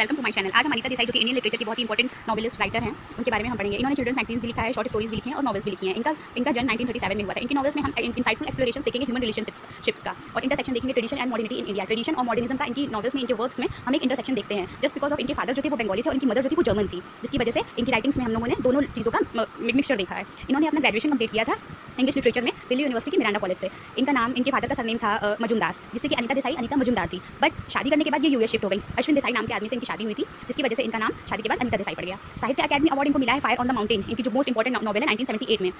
Welcome to my channel. आज हम अनीता देसाई जो कि इंडियन लिटरेचर की बहुत ही इंपॉर्टेंट नॉवेलिस्ट राइटर हैं, उनके बारे में हम पढ़ेंगे। इन्होंने चिल्ड्रंस मैगजीन्स भी लिखा है, शॉर्ट स्टोरीज भी लिखी हैं और नॉवेल्स भी लिखी हैं। इनका जन्म 1937 में हुआ था। इनकी नॉवेल्स में हम इंसाइटफुल एक्सप्लोरेशंस देखेंगे ह्यूमन रिलेशनशिप्स का और इंटरसेक्शन देखेंगे tradition and modernity in India. Tradition और मॉडर्निज्म का इनकी नॉवेल्स में, इनके वर्क्स में हम एक इंटरसेक्शन देखते हैं। जस्ट बिकॉज ऑफ इनके फादर जो थे वो बंगाली थे और इनकी मदर जो थी वो जर्मन थी, जिसकी वजह से इनकी राइटिंग्स में हम लोगों ने दोनों चीज़ों का मिक्सचर देखा है। इन्होंने अपना ग्रेजुएशन कंप्लीट किया था इंग्लिश लिटरेचर में दिल्ली यूनिवर्सिटी की मिरांडा कॉलेज से। इनका नाम, इनके फादर का सरनेम था मजुमदार, जिससे कि अनीता देसाई अनीता मजुमदार थी। बट शादी करने के बाद ये यूएस शिफ्ट हो गई। अश्विन देसाई नाम के आदमी से इनकी शादी हुई थी, जिसकी वजह से इनका नाम शादी के बाद अनीता देसाई पड़ गया। साहित्य अकादमी अवार्ड इनको मिला है फायर ऑन द माउंटेन, इनकी जो मोस्ट इंपॉर्टेंट नॉवल है 1978 में।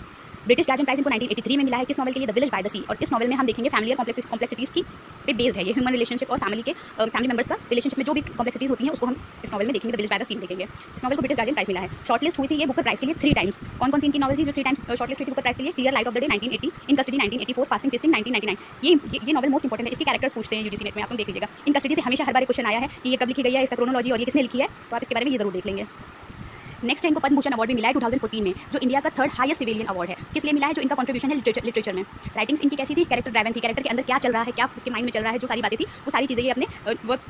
ब्रिटिश गार्जियन प्राइज इनको 1983 में मिला है। किस नॉवल के लिए? द विलेज बाय द सी। और इस नॉवल में हम देखेंगे फैमिली कॉम्प्लेक्सिटीज़ की पे बेस्ड है ये। ह्यूमन रिलेशनशिप और फैमिली मेंबर्स का रिलेशनशिप में जो भी कॉम्प्लेक्सिटीज़ होती हैं उसको हम इस नॉवल में देखेंगे। द विलेज बाय द सी देखेंगे। इस नॉवल को ब्रिटिश गार्जियन प्राइज मिला है। शॉर्टलिस्ट हुई थी ये बुकर प्राइज के लिए 3 टाइम्स। कौन कौन सी इनकी नॉवल थी जो 3 टाइम्स शॉर्टलिस्ट हुई थी बुकर प्राइज के लिए? Clear light of the day 1980, in custody 1984, fasting fisting 1999। ये नॉवल मोस्ट इंपॉर्टेंट है। इसके कैरेक्टर्स पूछते हैं यूजीसी नेट में, आप देख लीजिएगा। इन कस्टडी से हमेशा हर बार क्वेश्चन आया है कि ये कब लिखी गई है, इसका क्रोनोलॉजी और ये किसने लिखी है, तो आप इसके बारे में ये जरूर देख लेंगे। नेक्स्ट है इनको पद्म भूषण अवार्ड भी मिला है 2014 में, जो इंडिया का 3rd हाईएस्ट सिविलियन अवार्ड है। किस लिए मिला है? जो इनका कंट्रीब्यूशन है लिटरेचर में। राइटिंग्स इनकी कैसी थी? कैरेक्टर ड्राइवन थी। कैरेक्टर के अंदर क्या चल रहा है, क्या उसके माइंड में चल रहा है, जो सारी बातें थी वो सारी चीज़ें ये अपने वर्क्स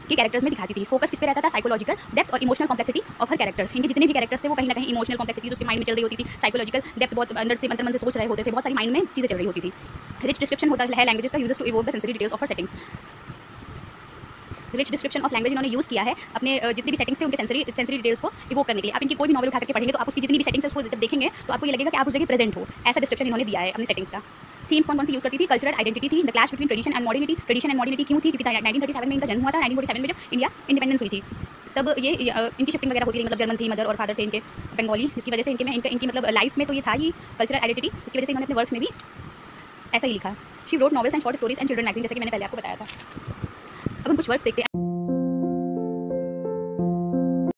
के कैरेक्टर्स में दिखाती थी। फोकस किस पे रहता था? साइकोलॉजिकल डेप्थ और emotional complexity of her characters. इनके जितने भी कैरेक्टर्स थे वो कहीं ना कहीं इमोशनल कॉम्प्लेक्सिटीज उसके माइंड में चल रही होती थी। साइकोलॉजिकल डेप्थ बहुत अंदर से मन से सोच रहे होते थे, बहुत सारी माइंड में चीज़ें चल रही होती थी। रिच डिस्क्रिप्शन होता है लैंग्वेजेस का, uses to evoke the sensory details of her settings. Rich description of language इन्होंने यूज़ किया है अपने जितने भी सेटिंग्स थे उनके सेंसरी डिटेल्स को इवोक करने के लिए। आप इनकी कोई भी नॉवल उठा करके पढ़ेंगे तो आप उसकी जितनी भी सेटिंग्स है उसको जब देखेंगे तो आपको ये लगेगा कि आप उस जगह प्रेजेंट हो। ऐसा डिस्क्रिप्शन इन्होंने दिया है अपनी सेटिंग्स का। थीम्स कौन कौन सी यूज़ करती थी? कल्चरल आइडेंटिटी थी, the clash between tradition and modernity. Tradition and modernity क्यों थी? क्योंकि 1937 में इनका जन्म हुआ था। 1947 में जब इंडिया इंडिपेंडेंस हुई थी तब ये इनकी शिफ्टिंग वगैरह होती थी। मतलब जर्मन थी मदर और फादर थे इनके बंगाली, जिसकी वजह से इनकी मतलब लाइफ में तो ये था ही कल्चरल आइडेंटिटी। इसकी वजह से इन्होंने अपने वर्क्स में भी ऐसा ही लिखा। She wrote novels and short stories and children magazine, जैसे कि मैंने पहले आपको बताया था। अब हम कुछ वर्क्स देखते हैं